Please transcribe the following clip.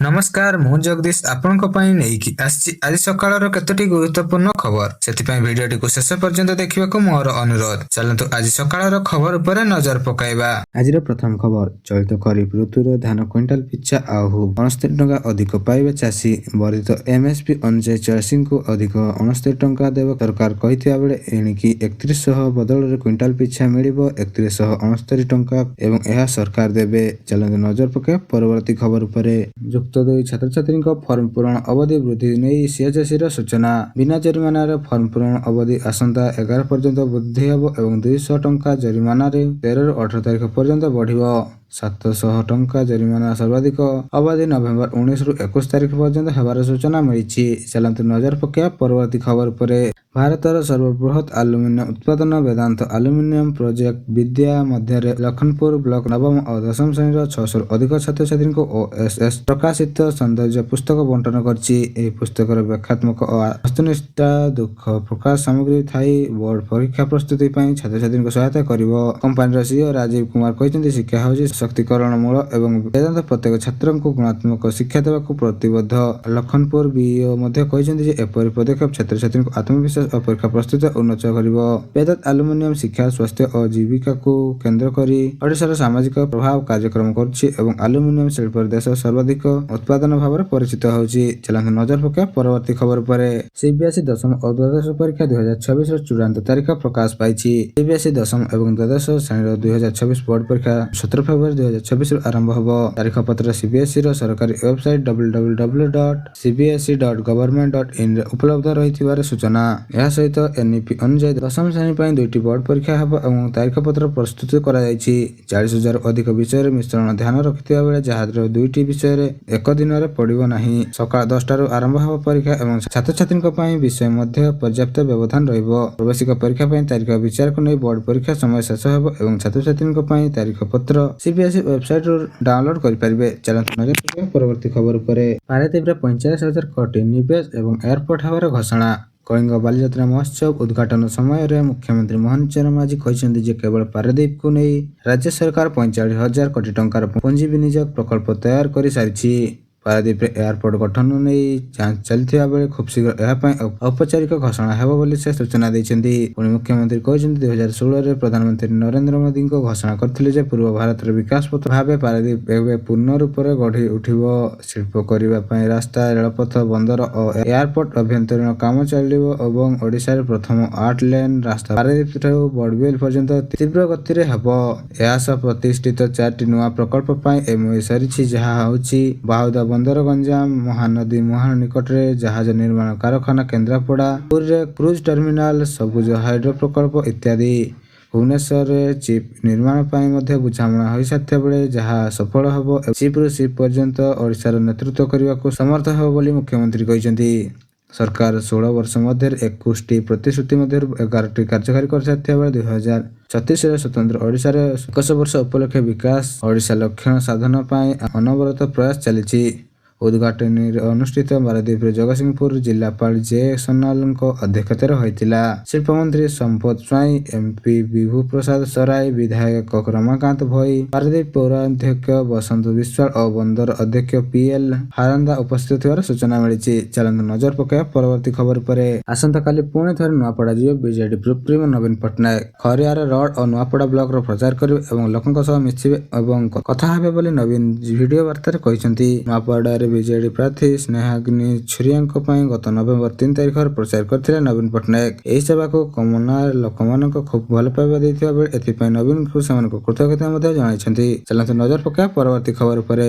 नमस्कार मु जगदीश आपणक ପାଇଁ ନେଇକି ଆସିଛି ଆଜି ସକାଳର କେତୋଟି ଗୁରୁତ୍ୱପୂର୍ଣ୍ଣ ଖବର ସେଥିପାଇଁ ଭିଡିଓଟିକୁ ଶେଷ ପର୍ଯ୍ୟନ୍ତ ଦେଖିବାକୁ ମୋର ଅନୁରୋଧ। ଚାଲନ୍ତୁ ଆଜି ସକାଳର ଖବର ଉପରେ ନଜର ପକାଇବା। ଆଜିର ପ୍ରଥମ ଖବର, ଚଳିତ ଖରିଫ ଋତୁରେ ଧାନ କ୍ୱିଣ୍ଟାଲ ପିଛା ଆଉ 69 ଟଙ୍କା ଅଧିକ ପାଇବେ ଚାଷୀ। ବର୍ଦ୍ଧିତ ଏମଏସପି ଅନୁଯାୟୀ ଚାଷୀଙ୍କୁ ଅଧିକ 69 ଟଙ୍କା ଦେବ ସରକାର କହିଥିବା ବେଳେ ଏଣିକି 3100 ବଦଳରେ କ୍ୱିଣ୍ଟାଲ ପିଛା ମିଳିବ 3169 ଟଙ୍କା ଏବଂ ଏହା ସରକାର ଦେବେ। ଚାଲନ୍ତୁ ନଜର ପକାଇବା ପରବର୍ତ୍ତୀ ଖବର ଉପରେ। ଯୁକ୍ତ 2 ଛାତ୍ରଛାତ୍ରୀଙ୍କ ଫର୍ମ ପୂରଣ ଅବଧି ବୃଦ୍ଧି ନେଇ ସିଏଚସିର ସୂଚନା। ବିନା ଜରିମାନାରେ ଫର୍ମ ପୂରଣ ଅବଧି ଆସନ୍ତା 11 ପର୍ଯ୍ୟନ୍ତ ବୃଦ୍ଧି ହେବ ଏବଂ 200 ଟଙ୍କା ଜରିମାନାରେ 13ରୁ 18 ତାରିଖ ପର୍ଯ୍ୟନ୍ତ ବଢ଼ିବ। 700 ଟଙ୍କା ଜରିମାନା ସର୍ବାଧିକ ଅବଧି ନଭେମ୍ବର 19ରୁ 21 ତାରିଖ ପର୍ଯ୍ୟନ୍ତ ହେବାର ସୂଚନା ମିଳିଛି। ଚାଲନ୍ତୁ ନଜର ପକାଇବା ପରବର୍ତ୍ତୀ ଖବର ଉପରେ। ଭାରତର ସର୍ବବୃହତ ଆଲୁମିନିୟମ ଉତ୍ପାଦନ ବେଦାନ୍ତ ଆଲୁମିନିୟମ ପ୍ରୋଜେକ୍ଟ ବିଦ୍ୟା ମଧ୍ୟରେ ଲଖନପୁର ବ୍ଲକ ନବମ ଓ ଦଶମ ଶ୍ରେଣୀର 600ରୁ ଅଧିକ ଛାତ୍ରଛାତ୍ରୀଙ୍କୁ ଓଏସଏସ ପ୍ରକାଶିତ ସୌନ୍ଦର୍ଯ୍ୟ ପୁସ୍ତକ ବଣ୍ଟନ କରିଛି। ଏହି ପୁସ୍ତକର ବ୍ୟାଖ୍ୟାତ୍ମକ ଓ ବସ୍ତୁନିଷ୍ଠ ଦୁଃଖ ପ୍ରକାଶ ସାମଗ୍ରୀ ଥାଇ ବୋର୍ଡ ପରୀକ୍ଷା ପ୍ରସ୍ତୁତି ପାଇଁ ଛାତ୍ରଛାତ୍ରୀଙ୍କୁ ସହାୟତା କରିବ। କମ୍ପାନୀର ସିଇଓ ରାଜୀବ କୁମାର କହିଛନ୍ତି, ଶିକ୍ଷା ହେଉଛି ସଶକ୍ତିକରଣ ମୂଳ ଏବଂ ବେଦାନ୍ତ ପ୍ରତ୍ୟେକ ଛାତ୍ରଙ୍କୁ ଗୁଣାତ୍ମକ ଶିକ୍ଷା ଦେବାକୁ ପ୍ରତିବଦ୍ଧ। ଲଖନପୁର ବିଇଓ ମଧ୍ୟ କହିଛନ୍ତି ଯେ ଏପରି ପଦକ୍ଷେପ ଛାତ୍ରଛାତ୍ରୀଙ୍କୁ ଆତ୍ମବିଶ୍ୱାସ ଓ ପରୀକ୍ଷା ପ୍ରସ୍ତୁତି ଉନ୍ନତ କରିବ। ବେଦାନ୍ତ ଆଲୁମିନିୟମ ଶିକ୍ଷା, ସ୍ୱାସ୍ଥ୍ୟ ଓ ଜୀବିକାକୁ କେନ୍ଦ୍ର କରି ଓଡ଼ିଶାର ସାମାଜିକ ପ୍ରଭାବ କାର୍ଯ୍ୟକ୍ରମ କରୁଛି ଏବଂ ଆଲୁମିନିୟମ ଶିଳ୍ପରେ ଦେଶର ସର୍ବାଧିକ ଉତ୍ପାଦନ ଭାବରେ ପରିଚିତ ହେଉଛି। ଚାଲନ୍ତୁ ନଜର ପକାଇବା ପରବର୍ତ୍ତୀ ଖବର ଉପରେ। ସିବିଏସଇ ଦଶମ ଓ ଦ୍ୱାଦଶ ପରୀକ୍ଷା 2026ର ଚୂଡ଼ାନ୍ତ ତାରିଖ ପ୍ରକାଶ ପାଇଛି। ସିବିଏସଇ ଦଶମ ଏବଂ ଦ୍ୱାଦଶ ଶ୍ରେଣୀର 2026 ବୋର୍ଡ ପରୀକ୍ଷା 17 ଫେବୃଆରୀ 2026ରୁ ଆରମ୍ଭ ହେବ। ତାରିଖପତ୍ର ସିବିଏସଇର ସରକାରୀ ୱେବସାଇଟ www.cbse.government.in ରେ ଉପଲବ୍ଧ ରହିଥିବାର ସୂଚନା। ଏହା ସହିତ ଏନ୍ଇପି ଅନୁଯାୟୀ ଦଶମ ଶ୍ରେଣୀ ପାଇଁ 2ଟି ବୋର୍ଡ ପରୀକ୍ଷା ହେବ ଏବଂ ତାରିଖପତ୍ର ପ୍ରସ୍ତୁତ କରାଯାଇଛି। 40,000ରୁ ଅଧିକ ବିଷୟରେ ମିଶ୍ରଣ ଧ୍ୟାନ ରଖିଥିବା ବେଳେ ଯାହାର 2ଟି ବିଷୟରେ ଏକ ଦିନରେ ପଡ଼ିବ ନାହିଁ। ସକାଳ 10ଟାରୁ ଆରମ୍ଭ ହେବ ପରୀକ୍ଷା ଏବଂ ଛାତ୍ରଛାତ୍ରୀଙ୍କ ପାଇଁ ବିଷୟ ମଧ୍ୟ ପର୍ଯ୍ୟାପ୍ତ ବ୍ୟବଧାନ ରହିବ। ପ୍ରବେଶିକା ପରୀକ୍ଷା ପାଇଁ ତାରିଖ ବିଚାରକୁ ନେଇ ବୋର୍ଡ ପରୀକ୍ଷା ସମୟ ଶେଷ ହେବ ଏବଂ ଛାତ୍ରଛାତ୍ରୀଙ୍କ ପାଇଁ ତାରିଖପତ୍ର ସିବିଏସଇ ୱେବସାଇଟରୁ ଡାଉନଲୋଡ କରିପାରିବେ। ଚାଲନ୍ତୁ ନଜର ପକାଇବା ପରବର୍ତ୍ତୀ ଖବର ଉପରେ। ପାରାଦୀପରେ 45,000 କୋଟି ନିବେଶ ଏବଂ ଏୟାରପୋର୍ଟ ହେବାର ଘୋଷଣା। କଳିଙ୍ଗ ବାଲିଯାତ୍ରା ମହୋତ୍ସବ ଉଦ୍ଘାଟନ ସମୟରେ ମୁଖ୍ୟମନ୍ତ୍ରୀ ମୋହନ ଚରଣ ମାଝୀ କହିଛନ୍ତି ଯେ କେବଳ ପାରାଦୀପକୁ ନେଇ ରାଜ୍ୟ ସରକାର 45,000 କୋଟି ଟଙ୍କାର ପୁଞ୍ଜି ବିନିଯୋଗ ପ୍ରକଳ୍ପ ତୈୟାର କରି ସାରିଛି। ପାରାଦୀପରେ ଏୟାରପୋର୍ଟ ଗଠନ ନେଇ ଯାଞ୍ଚ ଚାଲିଥିବା ବେଳେ ଖୁବ୍ ଶୀଘ୍ର ଏହା ପାଇଁ ଔପଚାରିକ ଘୋଷଣା ହେବ ବୋଲି ସେ ସୂଚନା ଦେଇଛନ୍ତି। ପୁଣି ମୁଖ୍ୟମନ୍ତ୍ରୀ କହିଛନ୍ତି 2016ରେ ପ୍ରଧାନମନ୍ତ୍ରୀ ନରେନ୍ଦ୍ର ମୋଦିଙ୍କ ଘୋଷଣା କରିଥିଲେ ଯେ ପୂର୍ବ ଭାରତର ବିକାଶ ପଥ ଭାବେ ପାରାଦୀପ ଏବେ ପୂର୍ଣ୍ଣ ରୂପରେ ଗଢ଼ି ଉଠିବ। ଶିଳ୍ପ କରିବା ପାଇଁ ରାସ୍ତା, ରେଳପଥ, ବନ୍ଦର ଓ ଏୟାରପୋର୍ଟ ଅଭ୍ୟନ୍ତରୀଣ କାମ ଚାଲିବ ଏବଂ ଓଡ଼ିଶାରେ ପ୍ରଥମ 8 ଲେନ୍ ରାସ୍ତା ପାରାଦୀପଠାରୁ ବଡ଼ବିଲ ପର୍ଯ୍ୟନ୍ତ ତୀବ୍ର ଗତିରେ ହେବ। ଏହା ସହ ପ୍ରତିଷ୍ଠିତ 4ଟି ନୂଆ ପ୍ରକଳ୍ପ ପାଇଁ ଏମଓୟୁ ସରିଛି, ଯାହା ହେଉଛି ବାହୁଦା ବନ୍ଦର ଗଞ୍ଜାମ, ମହାନଦୀ ମୁହାଣ ନିକଟରେ ଜାହାଜ ନିର୍ମାଣ କାରଖାନା କେନ୍ଦ୍ରାପଡ଼ା, ପୁରୀରେ କ୍ରୁଜ ଟର୍ମିନାଲ, ସବୁଜ ହାଇଡ୍ରୋ ପ୍ରକଳ୍ପ ଇତ୍ୟାଦି। ଭୁବନେଶ୍ୱରରେ ଚିପ୍ ନିର୍ମାଣ ପାଇଁ ମଧ୍ୟ ବୁଝାମଣା ହୋଇସାରିଥିବା ବେଳେ ଯାହା ସଫଳ ହେବ ଚିପ୍ରୁ ସିପ୍ ପର୍ଯ୍ୟନ୍ତ ଓଡ଼ିଶାର ନେତୃତ୍ୱ କରିବାକୁ ସମର୍ଥ ହେବ ବୋଲି ମୁଖ୍ୟମନ୍ତ୍ରୀ କହିଛନ୍ତି। ସରକାର 16 ବର୍ଷ ମଧ୍ୟରେ 21ଟି ପ୍ରତିଶ୍ରୁତି ମଧ୍ୟରୁ 11ଟି କାର୍ଯ୍ୟକାରୀ କରିସାରିଥିବା ବେଳେ 2036ରେ ସ୍ୱତନ୍ତ୍ର ଓଡ଼ିଶାର 21 ବର୍ଷ ଉପଲକ୍ଷେ ବିକାଶ ଓଡ଼ିଶା ଲକ୍ଷ୍ୟ ସାଧନ ପାଇଁ ଅନବରତ ପ୍ରୟାସ ଚାଲିଛି। ଉଦ୍ଘାଟନୀରେ ଅନୁଷ୍ଠିତ ପାରାଦୀପରେ ଜଗତସିଂହପୁର ଜିଲ୍ଲାପାଳ ଜେ ସୋନାଲଙ୍କ ଅଧ୍ୟକ୍ଷତାରେ ହୋଇଥିଲା। ଶିଳ୍ପମନ୍ତ୍ରୀ ସମ୍ପଦ ସ୍ୱାଇଁ, ଏମପି ବିଭୁ ପ୍ରସାଦ ସରାଇ, ବିଧାୟକ ରମାକାନ୍ତ ଭୋଇ, ପାରାଦୀପ ପୌରାଧ୍ୟକ୍ଷ ବସନ୍ତ ବିଶ୍ୱାଳ ଓ ବନ୍ଦର ଅଧ୍ୟକ୍ଷ ପିଏଲ୍ ହାରନ୍ଦା ଉପସ୍ଥିତ ଥିବାର ସୂଚନା ମିଳିଛି। ଚାଲନ୍ତୁ ନଜର ପକାଇବା ପରବର୍ତ୍ତୀ ଖବର ଉପରେ। ଆସନ୍ତାକାଲି ପୁଣି ଥରେ ନୂଆପଡ଼ା ଯିବେ ବିଜେଡି ସୁପ୍ରିମୋ ନବୀନ ପଟ୍ଟନାୟକ। ଖରିଆର ରୋଡ ଓ ନୂଆପଡ଼ା ବ୍ଲକର ପ୍ରଚାର କରିବେ ଏବଂ ଲୋକଙ୍କ ସହ ମିଶିବେ ଏବଂ କଥା ହେବେ ବୋଲି ନବୀନ ଭିଡିଓ ବାର୍ତ୍ତାରେ କହିଛନ୍ତି। ନୂଆପଡ଼ାରେ ବିଜେଡି ପ୍ରାର୍ଥୀ ସ୍ନେହାଗ୍ନି ଛୁରିଆଙ୍କ ପାଇଁ ଗତ ନଭେମ୍ବର 3 ତାରିଖରେ ପ୍ରଚାର କରିଥିଲେ ନବୀନ ପଟ୍ଟନାୟକ। ଏହି ସେବାକୁ କମନାର ଲୋକମାନଙ୍କ ଖୁବ୍ ଭଲ ପାଇବା ଦେଇଥିବା ବେଳେ ଏଥିପାଇଁ ନବୀନଙ୍କୁ ସେମାନଙ୍କୁ କୃତଜ୍ଞତା ମଧ୍ୟ ଜଣାଇଛନ୍ତି। ଚାଲନ୍ତୁ ନଜର ପକାଇବା ପରବର୍ତ୍ତୀ ଖବର ଉପରେ।